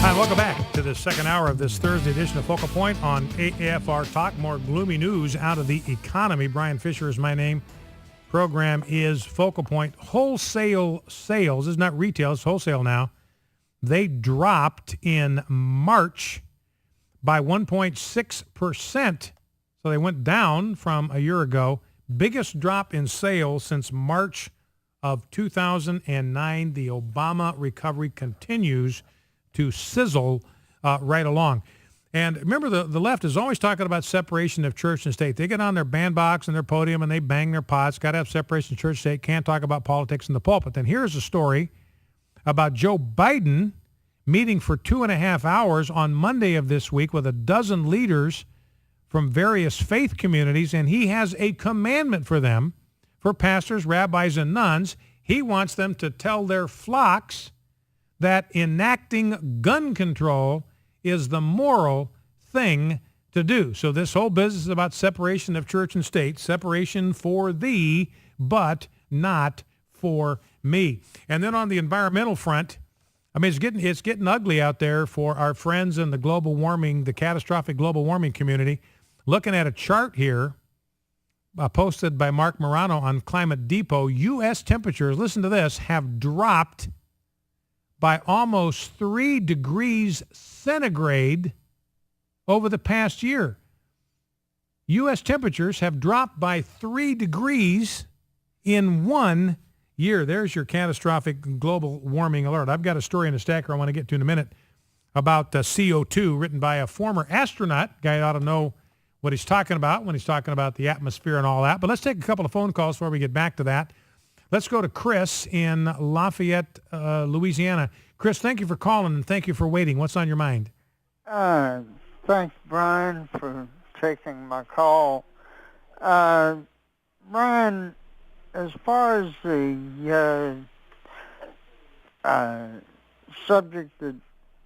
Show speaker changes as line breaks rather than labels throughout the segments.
Hi, and welcome back to the second hour of this Thursday edition of Focal Point on AFR Talk. More gloomy news out of the economy. Brian Fisher is my name. Program is Focal Point. Wholesale sales, it's not retail, it's wholesale now. They dropped in March by 1.6%. So they went down from a year ago. Biggest drop in sales since March of 2009. The Obama recovery continues to sizzle right along. And remember, the left is always talking about separation of church and state. They get on their bandbox and their podium and they bang their pots. Got to have separation of church and state. Can't talk about politics in the pulpit. Then here's a story about Joe Biden meeting for 2.5 hours on Monday of this week with a dozen leaders from various faith communities, and he has a commandment for them, for pastors, rabbis, and nuns. He wants them to tell their flocks that enacting gun control is the moral thing to do. So this whole business is about separation of church and state, separation for thee, but not for me. And then on the environmental front, I mean, it's getting ugly out there for our friends in the global warming, the catastrophic global warming community. Looking at a chart here posted by Mark Morano on Climate Depot, U.S. temperatures, listen to this, have dropped by almost 3 degrees centigrade over the past year. U.S. temperatures have dropped by 3 degrees in 1 year. There's your catastrophic global warming alert. I've got a story in the stacker I want to get to in a minute about CO2 written by a former astronaut. Guy ought to know what he's talking about when he's talking about the atmosphere and all that. But let's take a couple of phone calls before we get back to that. Let's go to Chris in Lafayette, Louisiana. Chris, thank you for calling and thank you for waiting. What's on your mind?
Thanks, Brian, for taking my call. Brian, as far as the subject that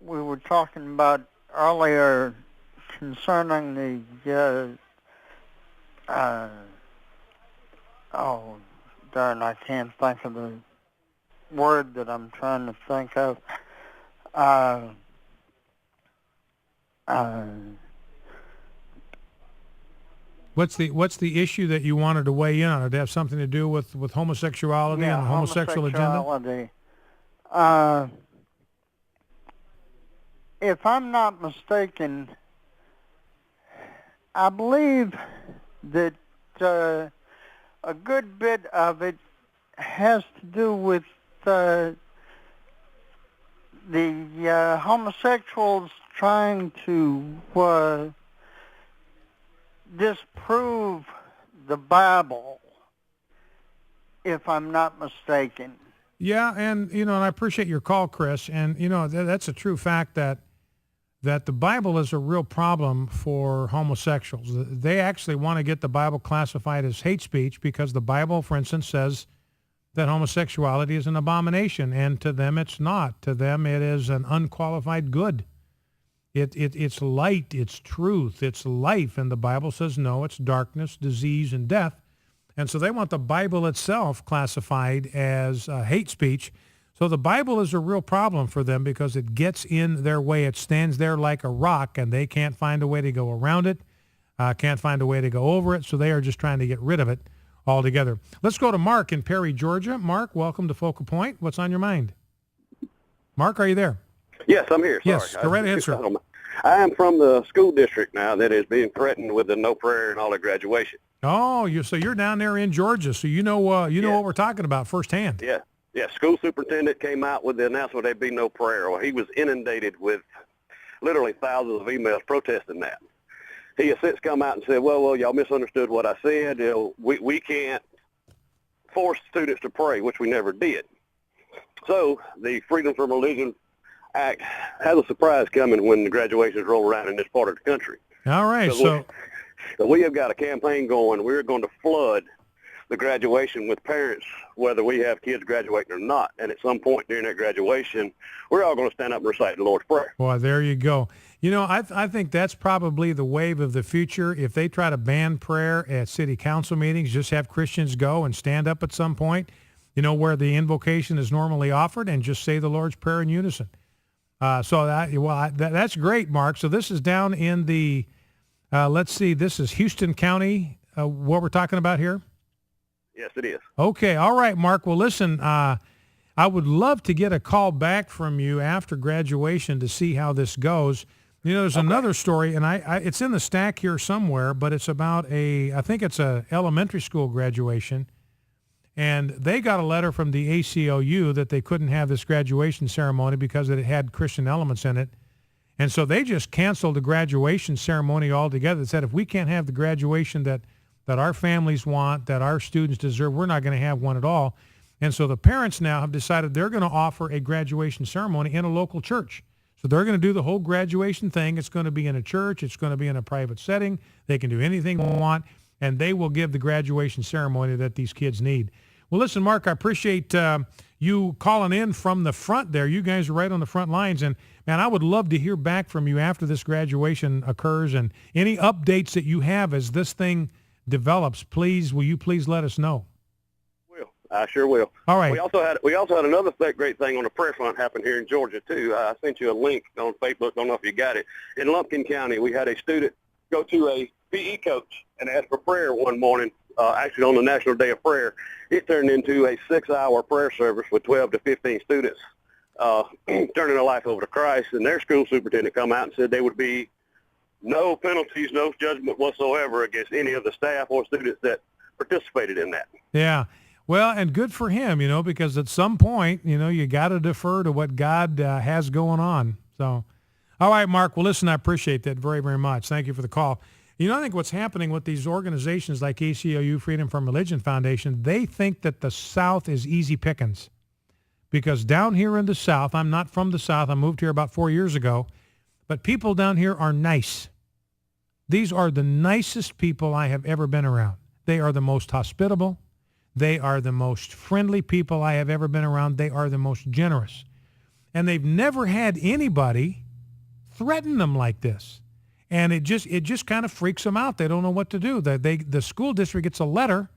we were talking about earlier concerning the, darn, I can't think of the word that I'm trying to think of.
What's the issue that you wanted to weigh in on? Did it have something to do with homosexuality and the homosexual agenda?
If I'm not mistaken, I believe that a good bit of it has to do with the homosexuals trying to disprove the Bible, if I'm not mistaken.
Yeah, and and I appreciate your call, Chris. And that's a true fact that the Bible is a real problem for homosexuals. They actually want to get the Bible classified as hate speech because the Bible, for instance, says that homosexuality is an abomination, and to them it's not. To them it is an unqualified good. It's light, it's truth, it's life, and the Bible says no, it's darkness, disease, and death. And so they want the Bible itself classified as hate speech. So the Bible is a real problem for them because it gets in their way. It stands there like a rock, and they can't find a way to go around it, can't find a way to go over it, so they are just trying to get rid of it altogether. Let's go to Mark in Perry, Georgia. Mark, welcome to Focal Point. What's on your mind? Mark, are you there?
Yes, I'm here. Sorry.
Yes, go right ahead, sir.
I am from the school district now that is being threatened with the no prayer and all at graduation.
Oh, so you're down there in Georgia, so you know what we're talking about firsthand.
Yeah. School superintendent came out with the announcement there'd be no prayer. Well, he was inundated with literally thousands of emails protesting that. He has since come out and said, well, y'all misunderstood what I said. We can't force students to pray, which we never did. So the Freedom from Religion Act has a surprise coming when the graduations roll around in this part of the country.
All right. So
we have got a campaign going. We're going to flood the graduation with parents, whether we have kids graduating or not. And at some point during that graduation, we're all going to stand up and recite the Lord's Prayer.
Well, there you go. I think that's probably the wave of the future. If they try to ban prayer at city council meetings, just have Christians go and stand up at some point, where the invocation is normally offered, and just say the Lord's Prayer in unison. That's great, Mark. So this is down in the, let's see, this is Houston County, what we're talking about here?
Yes, it is.
Okay. All right, Mark. Well, listen, I would love to get a call back from you after graduation to see how this goes. You know, there's another story, and it's in the stack here somewhere, but it's about I think it's a elementary school graduation. And they got a letter from the ACLU that they couldn't have this graduation ceremony because it had Christian elements in it. And so they just canceled the graduation ceremony altogether. They said, if we can't have the graduation that our families want, that our students deserve, we're not going to have one at all. And so the parents now have decided they're going to offer a graduation ceremony in a local church. So they're going to do the whole graduation thing. It's going to be in a church. It's going to be in a private setting. They can do anything they want, and they will give the graduation ceremony that these kids need. Well, listen, Mark, I appreciate you calling in from the front there. You guys are right on the front lines. And, man, I would love to hear back from you after this graduation occurs. And any updates that you have as this thing develops, will you please let us know?
I sure will.
All right.
We also had another great thing on the prayer front happen here in Georgia too. I sent you a link on Facebook. Don't know if you got it. In Lumpkin County, we had a student go to a PE coach and ask for prayer one morning. Actually, on the National Day of Prayer, it turned into a 6-hour prayer service with 12 to 15 students turning their life over to Christ. And their school superintendent come out and said there would be no penalties, no judgment whatsoever against any of the staff or students that participated in that.
Yeah. Well, and good for him, because at some point, you got to defer to what God has going on. So, all right, Mark. Well, listen, I appreciate that very, very much. Thank you for the call. I think what's happening with these organizations like ACLU, Freedom from Religion Foundation, they think that the South is easy pickings. Because down here in the South, I'm not from the South. I moved here about 4 years ago. But people down here are nice. These are the nicest people I have ever been around. They are the most hospitable. They are the most friendly people I have ever been around. They are the most generous. And they've never had anybody threaten them like this. And it just kind of freaks them out. They don't know what to do. The school district gets a letter.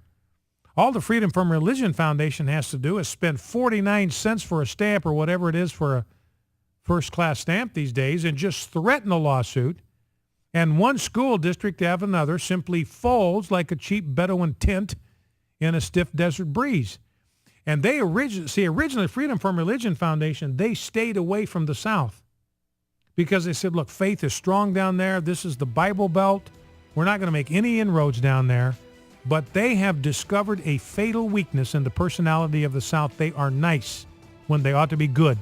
All the Freedom from Religion Foundation has to do is spend 49 cents for a stamp or whatever it is for a first-class stamp these days and just threaten a lawsuit. And one school district after another simply folds like a cheap Bedouin tent in a stiff desert breeze. And they originally Freedom from Religion Foundation, they stayed away from the South because they said, look, faith is strong down there. This is the Bible Belt. We're not going to make any inroads down there. But they have discovered a fatal weakness in the personality of the South. They are nice when they ought to be good.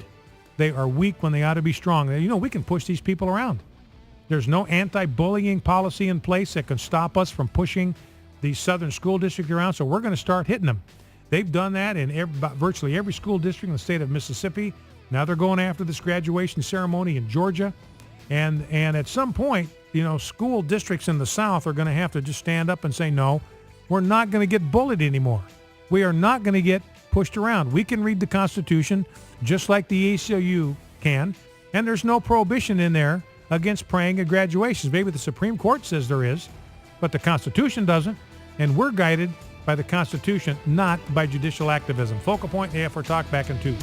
They are weak when they ought to be strong. We can push these people around. There's no anti-bullying policy in place that can stop us from pushing the Southern School District around, so we're going to start hitting them. They've done that in virtually every school district in the state of Mississippi. Now they're going after this graduation ceremony in Georgia. And at some point, school districts in the South are going to have to just stand up and say, no, we're not going to get bullied anymore. We are not going to get pushed around. We can read the Constitution just like the ACLU can, and there's no prohibition in there against praying at graduations. Maybe the Supreme Court says there is, but the Constitution doesn't. And we're guided by the Constitution, not by judicial activism. Focal Point, AFR Talk, back in 2.